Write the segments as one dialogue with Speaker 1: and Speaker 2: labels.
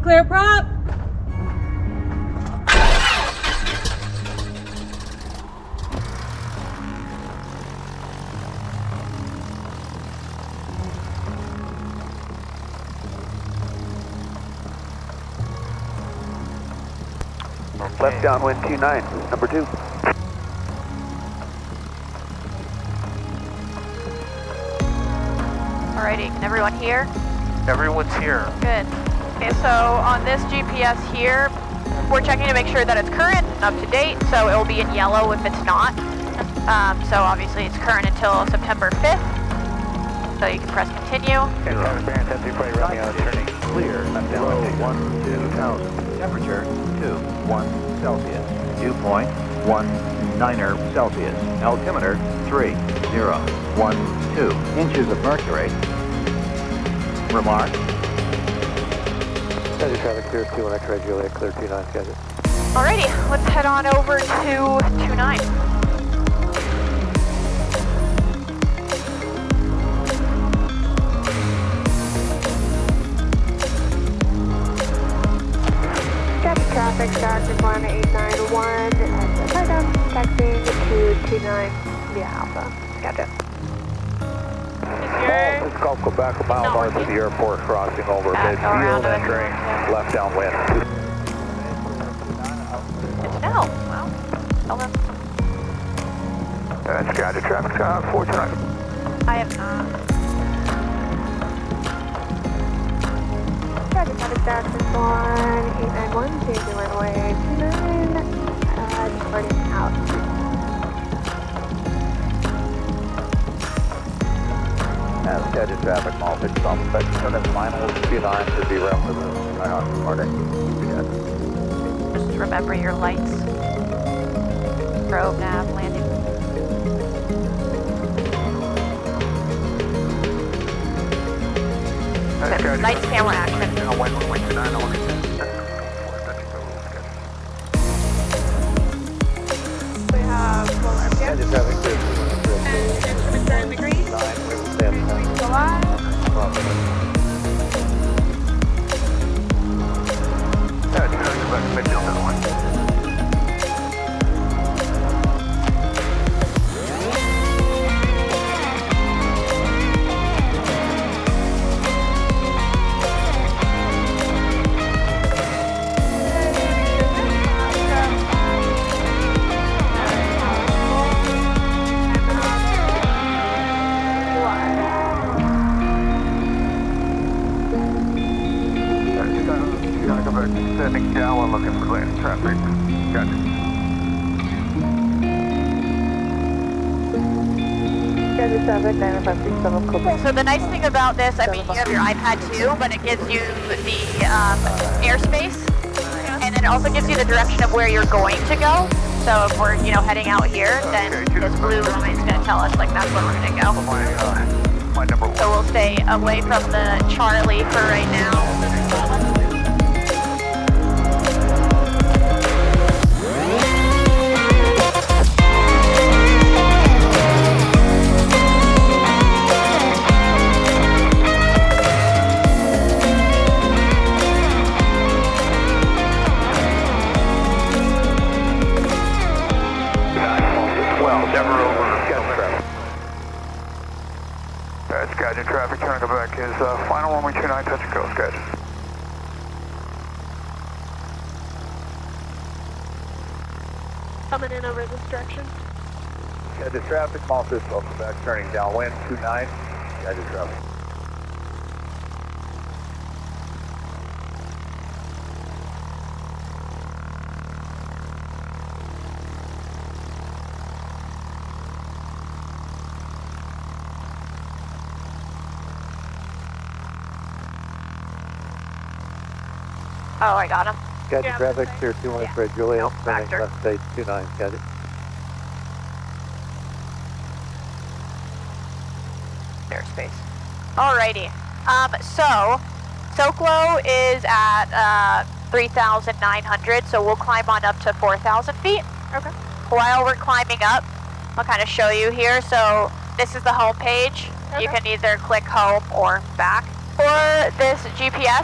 Speaker 1: Clear prop.
Speaker 2: Left downwind 29, number 2.
Speaker 3: Alrighty, can everyone hear?
Speaker 4: Everyone's here.
Speaker 3: Good. Okay, so on this GPS here, we're checking to make sure that it's current and up to date, so it will be in yellow if it's not. So obviously it's current until September 5th, so you can press continue.
Speaker 2: Okay, turning clear, left downwind 12,000.
Speaker 5: Temperature 21 Celsius. Dew point 19 Celsius. Altimeter 3012 inches of mercury. Remark.
Speaker 2: Skagit traffic clear 21 X-ray Juliet, clear 29 Skagit.
Speaker 3: Alrighty, let's head on over to 29.
Speaker 6: Skagit traffic, Skagit 1891, right down, taxiing to 29 via Alpha, Skagit.
Speaker 2: This is Gulf back a mile north of the airport, crossing over midfield, entering left downwind.
Speaker 3: Good to know. Well, tell them.
Speaker 2: Skagit traffic, 429.
Speaker 3: I have not.
Speaker 6: Skagit traffic, Skagit 1891, changing runway 29, departing out.
Speaker 2: Skagit traffic, all 6 on section of final 29 to be around the right on departing.
Speaker 3: Just remember your lights. Probe, nav, landing. Good. Lights, camera, action.
Speaker 6: We have full RPM.
Speaker 2: Skagit traffic, clear.
Speaker 6: And instruments are in the green.
Speaker 2: 9, we will stay on the
Speaker 6: Go live.
Speaker 2: Sending down, looking clear traffic. Gotcha.
Speaker 6: Skagit traffic, 9567, Quebec.
Speaker 3: So the nice thing about this, I mean, you have your iPad too, but it gives you the airspace, and then it also gives you the direction of where you're going to go. So if we're, heading out here, then this blue line is going to tell us, like, that's where we're going to go.
Speaker 2: My number 1.
Speaker 3: So we'll stay away from the Charlie for right now.
Speaker 2: Skagit traffic, turning back is final 1129, touch and go, Skagit.
Speaker 6: Coming in over this direction.
Speaker 2: Skagit traffic, Malta, welcome back, turning downwind 29, Skagit traffic.
Speaker 3: Oh, I got him.
Speaker 2: Skagit traffic, clear 21 X-ray Juliet,
Speaker 3: Nope,
Speaker 2: turning
Speaker 3: factor.
Speaker 2: left stage 29, Skagit.
Speaker 3: Airspace. Alrighty. So Soklo is at 3,900, so we'll climb on up to 4,000 feet.
Speaker 6: Okay.
Speaker 3: While we're climbing up, I'll kind of show you here. So this is the home page. You
Speaker 6: Okay.
Speaker 3: can either click home or back. for this GPS,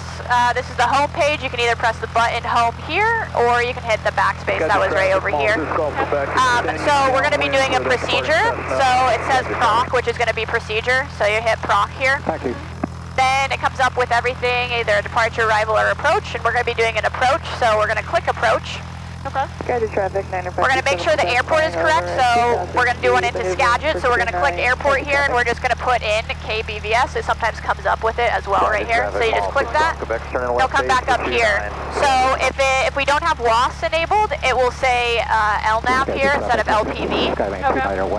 Speaker 3: this is the home page. You can either press the button home here, or you can hit the backspace that was right over here. So we're going to be doing a procedure. So it says proc, which is going to be procedure. So you hit proc here.
Speaker 2: Thank you.
Speaker 3: Then it comes up with everything, either departure, arrival, or approach. And we're going to be doing an approach. So we're going to click approach.
Speaker 6: Okay. Skagit traffic, 905.
Speaker 3: We're going to make sure the airport is correct, so we're going to do one into Skagit, so we're going to click airport here, and we're just going to put in KBVS. It sometimes comes up with it as well right here, so you just click that. It'll come back up here. So if we don't have WAS enabled, it will say LNAV here instead of LPV. Okay.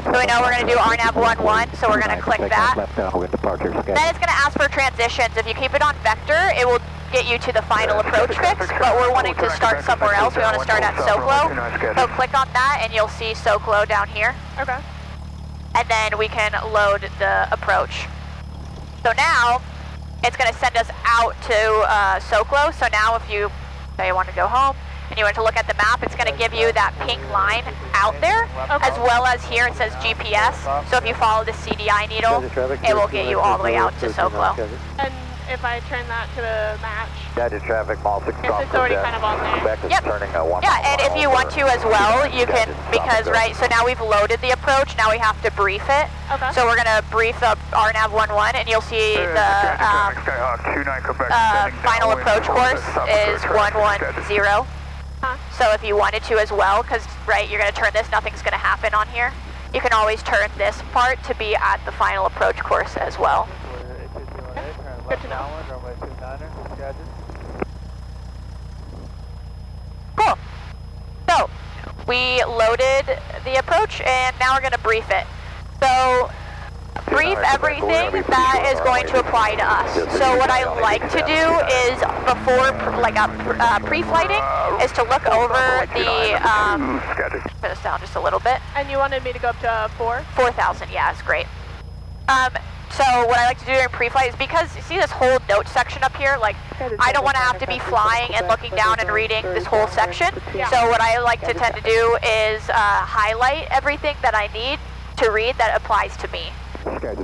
Speaker 3: So we know we're going to do RNAV 11, so we're going to click that. Then it's going to ask for transitions. If you keep it on vector, it will get you to the final approach fix, but we're wanting to start somewhere else. We want to start at SoClo. So click on that and you'll see SoClo down here. Okay. And then we can load the approach. So now it's going to send us out to SoClo. So now if you say you want to go home and you want to look at the map, it's going to give you that pink line out there, as well as here it says GPS. So if you follow the CDI needle, it will get you all the way out to SoClo.
Speaker 1: And if I turn that to the match,
Speaker 2: Guided traffic, mall 6
Speaker 1: it's already kind of on there.
Speaker 2: Yep.
Speaker 3: Yeah, and if you want to as well, you can, because, right, so now we've loaded the approach, now we have to brief it. Okay. So we're going to brief the RNAV 11, and you'll see the final approach course is 110. So if you wanted to as well, because, right, you're going to turn this, nothing's going to happen on here. You can always turn this part to be at the final approach course as well.
Speaker 1: Good to know.
Speaker 3: Cool. So, we loaded the approach and now we're going to brief it. So, brief everything that is going to apply to us. So what I like to do is before, like pre-flighting, is to look over the, put this down just a little bit.
Speaker 1: And you wanted me to go up to
Speaker 3: 4,000, yeah, it's great. So what I like to do during pre-flight is, because you see this whole note section up here, like I don't want to have to be flying and looking down and reading this whole section.
Speaker 1: Yeah.
Speaker 3: So what I like to tend to do is highlight everything that I need to read that applies to me.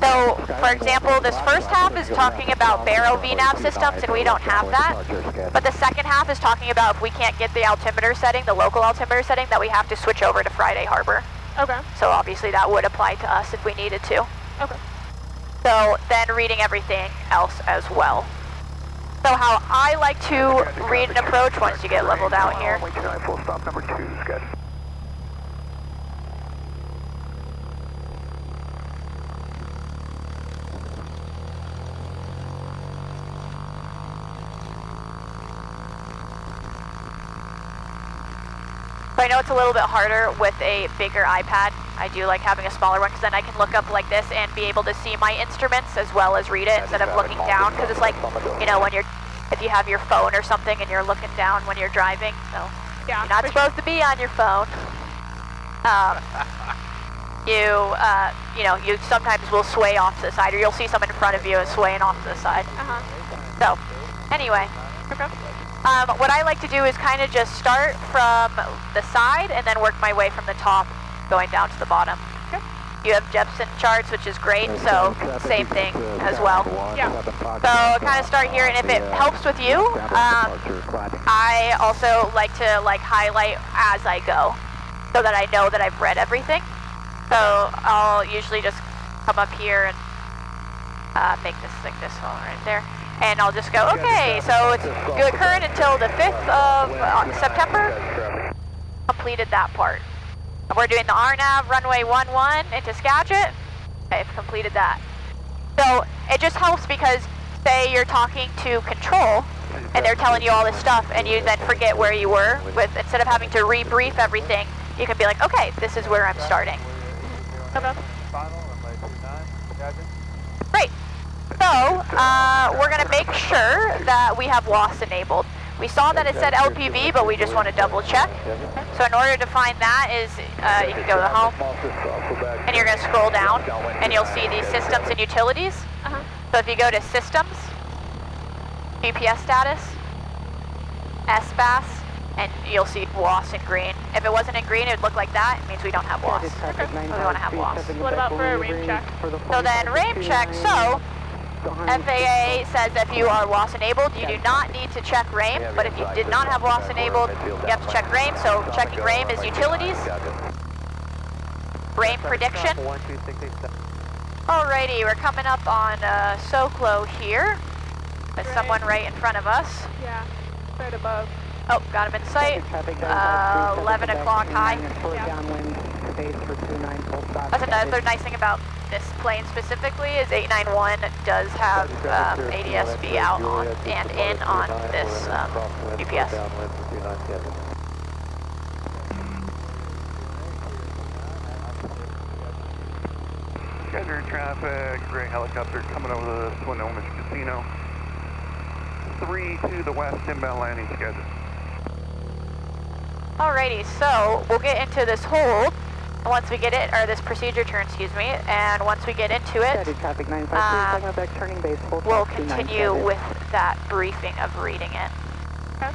Speaker 3: So, for example, this first half is talking about Barrow VNAV systems, and we don't have that. But the second half is talking about if we can't get the altimeter setting, the local altimeter setting, that we have to switch over to Friday Harbor.
Speaker 1: Okay.
Speaker 3: So obviously that would apply to us if we needed to.
Speaker 1: Okay.
Speaker 3: So then reading everything else as well. So how I like to read an approach once you get leveled out here.
Speaker 2: Stop number 2, Skagit.
Speaker 3: So I know it's a little bit harder with a bigger iPad. I do like having a smaller one because then I can look up like this and be able to see my instruments as well as read it instead of looking down, because it's like, you know, when if you have your phone or something and you're looking down when you're driving, so
Speaker 1: yeah,
Speaker 3: you're not supposed to be on your phone. You know, you sometimes will sway off to the side, or you'll see someone in front of you is swaying off to the side. So, anyway.
Speaker 1: Okay.
Speaker 3: What I like to do is kind of just start from the side and then work my way from the top going down to the bottom.
Speaker 1: Okay.
Speaker 3: You have Jepson charts, which is great, so same thing as well.
Speaker 1: Yeah.
Speaker 3: So kind of start here, and if it helps with you, I also like to highlight as I go so that I know that I've read everything. So I'll usually just come up here and make this like this one right there. And I'll just go, okay, so it's good current until the 5th of September. Completed that part. We're doing the RNAV runway 11 into Skagit. Okay, I've completed that. So it just helps because, say you're talking to control and they're telling you all this stuff and you then forget where you were, instead of having to rebrief everything, you can be like, okay, this is where I'm starting. Okay. Great. So, we're going to make sure that we have WAS enabled. We saw that it said LPV, but we just want to double check. So in order to find that is, you can go to home, and you're going to scroll down, and you'll see these systems and utilities. So if you go to systems, GPS status, SBAS, and you'll see WAS in green. If it wasn't in green, it would look like that. It means we don't have WAS. So we want to have WAS.
Speaker 1: What about for a rain check?
Speaker 3: So then rain check, so FAA says if you are WAS enabled, you do not need to check RAIM, but if you did not have WAS enabled, you have to check RAIM, so checking RAIM is utilities, RAIM prediction. Alrighty, we're coming up on Soclo here. There's someone right in front of us.
Speaker 1: Yeah, right above.
Speaker 3: Oh, got him in sight. 11 o'clock high. That's another nice thing about this plane specifically is 891 does have ADS-B out on and in on this UPS.
Speaker 4: Scheduled traffic, gray helicopter coming over the Swinomish Casino. 3 to the west, inbound landing schedule.
Speaker 3: Alrighty, so we'll get into this hold once we get it, or this procedure turn, excuse me, and once we get into it, we'll continue with that briefing of reading it.
Speaker 1: Okay.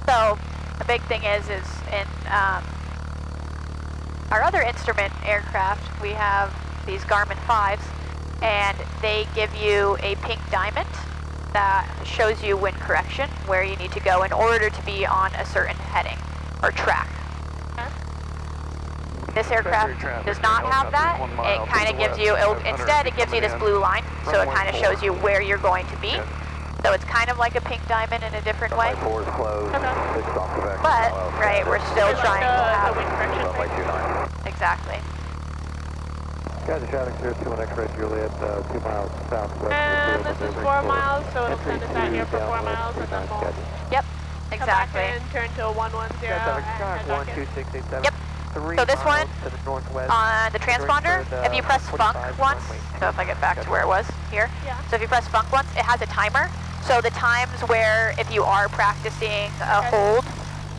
Speaker 3: So, the big thing is in our other instrument aircraft, we have these Garmin 5s, and they give you a pink diamond that shows you wind correction, where you need to go in order to be on a certain heading or track. This aircraft does not have that. It kind of gives you, instead it gives you this blue line, so it kind of shows you where you're going to be. So it's kind of like a pink diamond in a different way. But, right, we're still trying to have...
Speaker 1: the wind correction thing.
Speaker 3: Exactly.
Speaker 4: Guys, traffic 021 X-ray Juliet, 2 miles southwest.
Speaker 1: And this is 4 miles, so it'll send us out here for 4 miles, and then we'll
Speaker 3: Yep,
Speaker 1: come
Speaker 3: exactly.
Speaker 1: back in, turn to a 110, and head back in.
Speaker 3: Yep. So this one, on the transponder, if you press funk once, so if I get back to where it was, here.
Speaker 1: Yeah.
Speaker 3: So if you press funk once, it has a timer. So the times where if you are practicing a hold,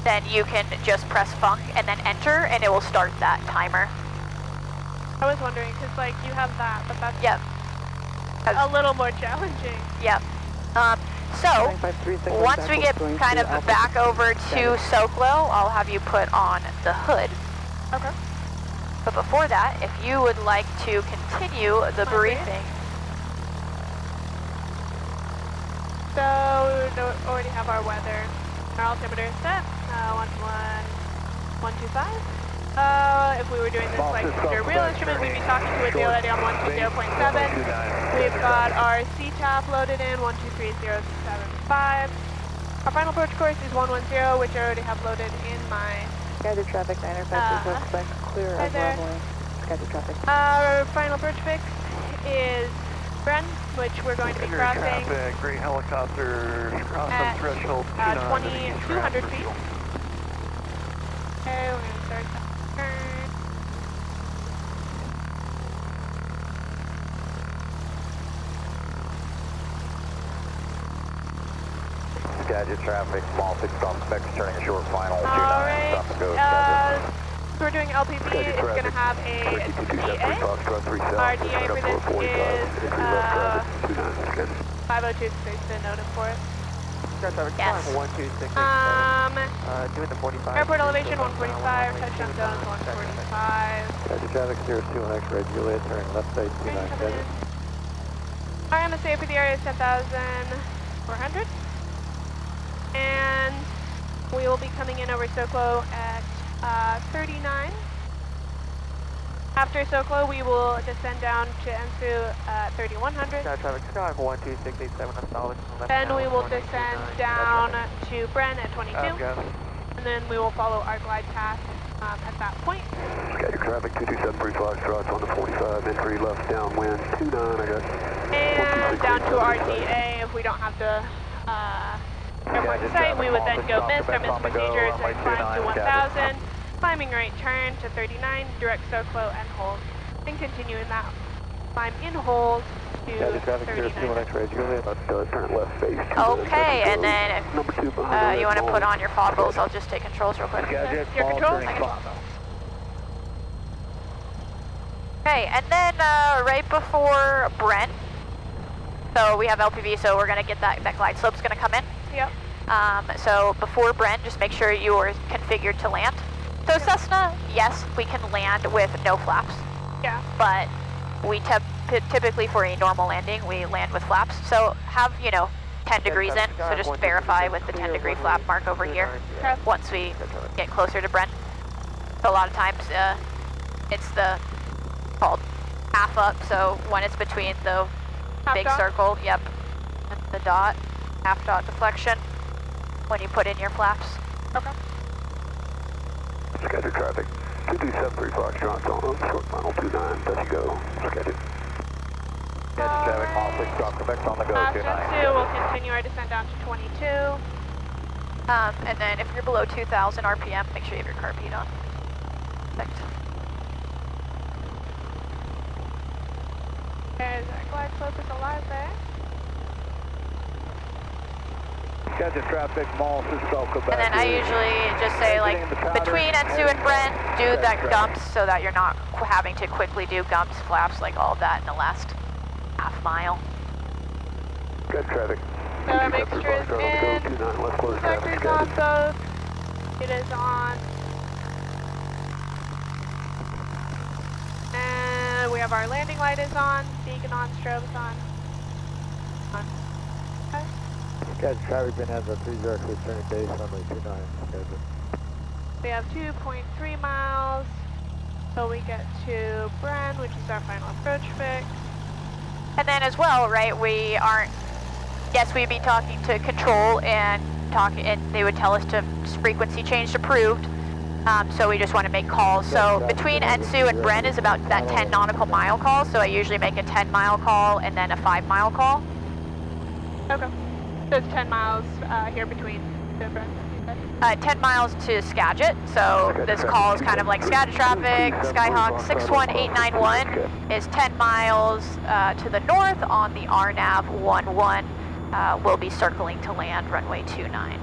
Speaker 3: then you can just press funk and then enter, and it will start that timer.
Speaker 1: I was wondering, because like you have that, but that's
Speaker 3: Yep.
Speaker 1: a little more challenging.
Speaker 3: Yep. So, once we get kind of back over to Soclo, I'll have you put on the hood.
Speaker 1: Okay.
Speaker 3: But before that, if you would like to continue the briefing.
Speaker 1: So, we already have our weather. Our altimeter is set, 125. If we were doing this like under a real instrument, we'd be talking to it already on 120.7. We've got our CTAP loaded in, 123.075. Our final approach course is 110, which I already have loaded in my...
Speaker 6: Scheduled traffic 905, expect clear of leveling. Scheduled traffic.
Speaker 1: Our final approach fix is Bren, which we're going to be crossing
Speaker 4: Traffic, gray helicopter, crossing threshold
Speaker 1: 2,200 feet. Okay, we're going to start that turn.
Speaker 2: Skagit traffic, small 6 stop specs, turning a short final, 29,
Speaker 1: Alright,
Speaker 2: stop and go,
Speaker 1: so we're doing LPV, it's going to have a DA. Our DA for this is 502, space to note for it.
Speaker 3: Yes.
Speaker 1: Doing the 45. Airport elevation 145, touchdown zone 145.
Speaker 4: Skagit traffic 021 X-ray Juliet, turning left side 29 Skagit.
Speaker 1: Our MSA for the area is 10,400. And we will be coming in over Soclo at 39. After Soclo, we will descend down to Ensu at 3,100.
Speaker 4: Traffic sky 12687, I'm solid.
Speaker 1: Then we will descend down to Bren at 22. And then we will follow our glide path at that point.
Speaker 4: Skagit traffic 2273 Foxtrot on the 45, entry left downwind 29, I guess.
Speaker 1: And down to our DA if we don't have the airport in sight, we would then go mist. Our mist procedure is climb to 1,000, climbing right turn to 39, direct Soclo and hold. Then continue in that climb in hold to 39.
Speaker 3: Okay, and then if you want to put on your foggles, I'll just take controls real quick.
Speaker 1: Your controls?
Speaker 3: Okay, and then right before Brent, so we have LPV, so we're going to get that glide slope's going to come in.
Speaker 1: Yep.
Speaker 3: So before Brent, just make sure you are configured to land. So Cessna, yes, we can land with no flaps.
Speaker 1: Yeah.
Speaker 3: But we typically for a normal landing, we land with flaps. So have, 10 degrees in, so just verify with the 10-degree flap mark over here once we get closer to Brent. So a lot of times it's called half up, so when it's between the big circle, yep, and the dot, half dot deflection, when you put in your flaps.
Speaker 1: Okay.
Speaker 4: Skagit traffic, 2273 Foxtrot, on short final 29, let's go, Skagit.
Speaker 2: Skagit traffic, mile 6, drop Quebec on the go, 29.
Speaker 1: 2, we'll continue our descent down to 22.
Speaker 3: And then if you're below 2,000 RPM, make sure you have your carb heat on. Perfect.
Speaker 1: There's our glide slope is alive there.
Speaker 2: Skagit traffic, mile 6, drop Quebec.
Speaker 3: And then I usually just say, like, between Etsu and Brent, do that gumps so that you're not having to quickly do gumps, flaps, like all of that in the last half mile.
Speaker 4: Good traffic.
Speaker 1: So our mixture is in, detector's on both, it is on, and we have our landing light is on, beacon on, strobe's on. Okay.
Speaker 2: Skagit traffic, been has a 30 turning base, runway 29, Skagit.
Speaker 1: We have 2.3 miles, so we get to Bren, which is our final approach fix.
Speaker 3: And then as well, right, we aren't, yes, we'd be talking to control and they would tell us to frequency change approved. So we just want to make calls. So between Etsu and Bren is about that 10 nautical mile call. So I usually make a 10-mile call and then a 5-mile call.
Speaker 1: Okay. So it's 10 miles here between the Bren.
Speaker 3: 10 miles to Skagit. So this call is kind of like Skagit traffic. Skyhawk 61891 is 10 miles to the north on the RNAV 11. We'll be circling to land runway 29.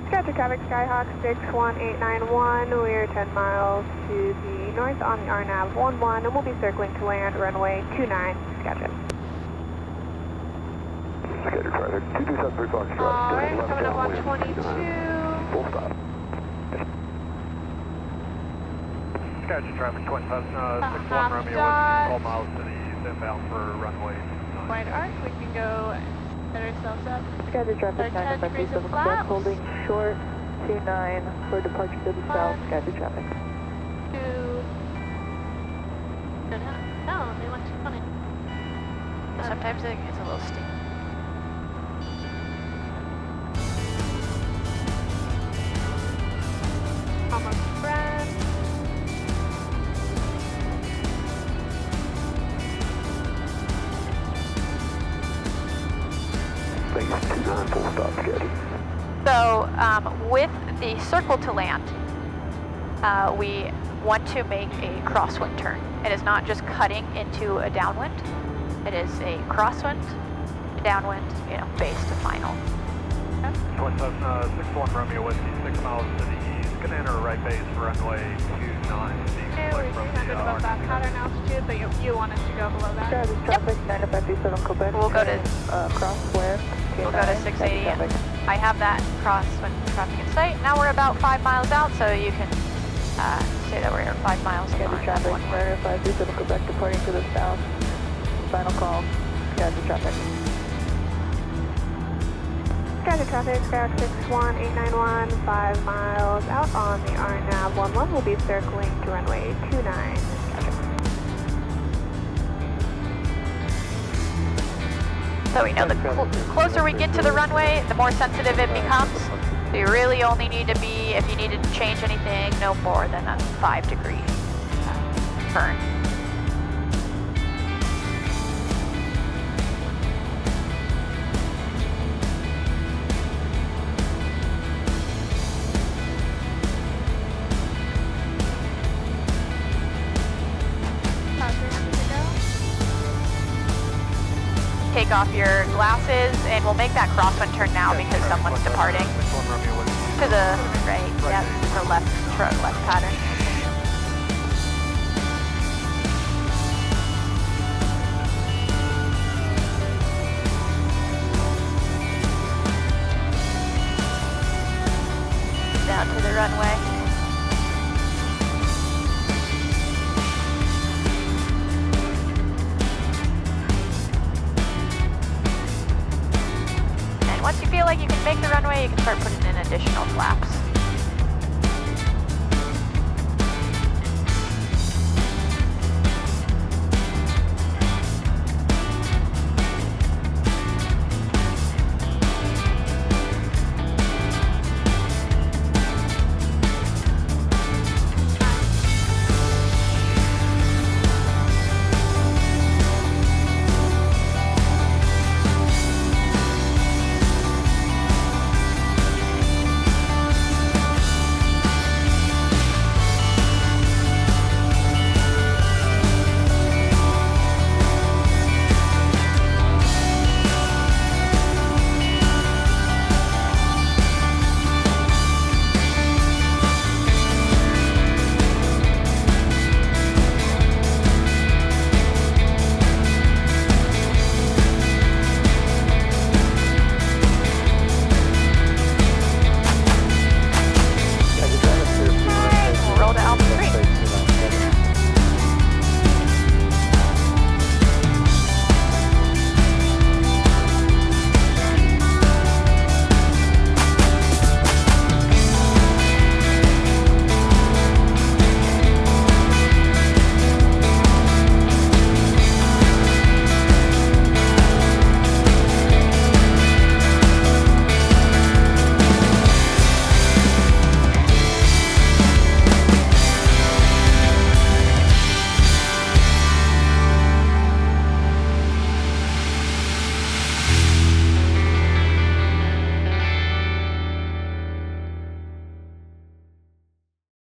Speaker 6: Skagit traffic, Skyhawk 61891. We're 10 miles to the north on the RNAV 11, and we'll be circling to land runway 29, Skagit.
Speaker 4: Skagit traffic, 2273 Foxtrot.
Speaker 1: Alright, coming up on 22.
Speaker 4: Full stop.
Speaker 7: Skagit traffic, 25, 61
Speaker 1: half
Speaker 7: Romeo,
Speaker 1: dot.
Speaker 7: 12 miles to the east, inbound for runway 9.
Speaker 1: Wide arc, we can go set ourselves up.
Speaker 6: Skagit traffic,
Speaker 1: 10 degrees of
Speaker 6: 957
Speaker 1: flaps.
Speaker 6: Quebec, holding short 29 for departure to the south, Skagit traffic.
Speaker 1: 2. No, they went 220.
Speaker 3: Sometimes it gets a little steep.
Speaker 1: Almost Bren.
Speaker 4: Thanks, 29, full stop, Skagit.
Speaker 3: So with the circle to land, we want to make a crosswind turn. It is not just cutting into a downwind. It is a crosswind, downwind, base to final.
Speaker 7: 61 Romeo, Whiskey, 6 miles to the east. Gonna enter right base for runway 29.
Speaker 1: Okay, we're 300 above that pattern altitude, but you want us to go below that.
Speaker 6: Skagit traffic, 9537 Quebec.
Speaker 3: We'll go to
Speaker 6: crosswind.
Speaker 3: We'll go to 680. I have that crosswind traffic in sight. Now we're about 5 miles out, so you can say that we're 5 miles.
Speaker 6: Skagit traffic, 9537 Quebec, departing to the south. Final call, Skagit traffic. Skagit traffic, Skyhawk 61891, 5 miles out on the RNAV 11. We'll be circling to runway 29.
Speaker 3: So we know the closer we get to the runway, the more sensitive it becomes. So you really only need to be, if you needed to change anything, no more than a 5-degree turn. Take off your glasses, and we'll make that crosswind turn now because someone's departing. To the right, yep, or left pattern. Down to the runway. make the runway, you can start putting in additional flaps.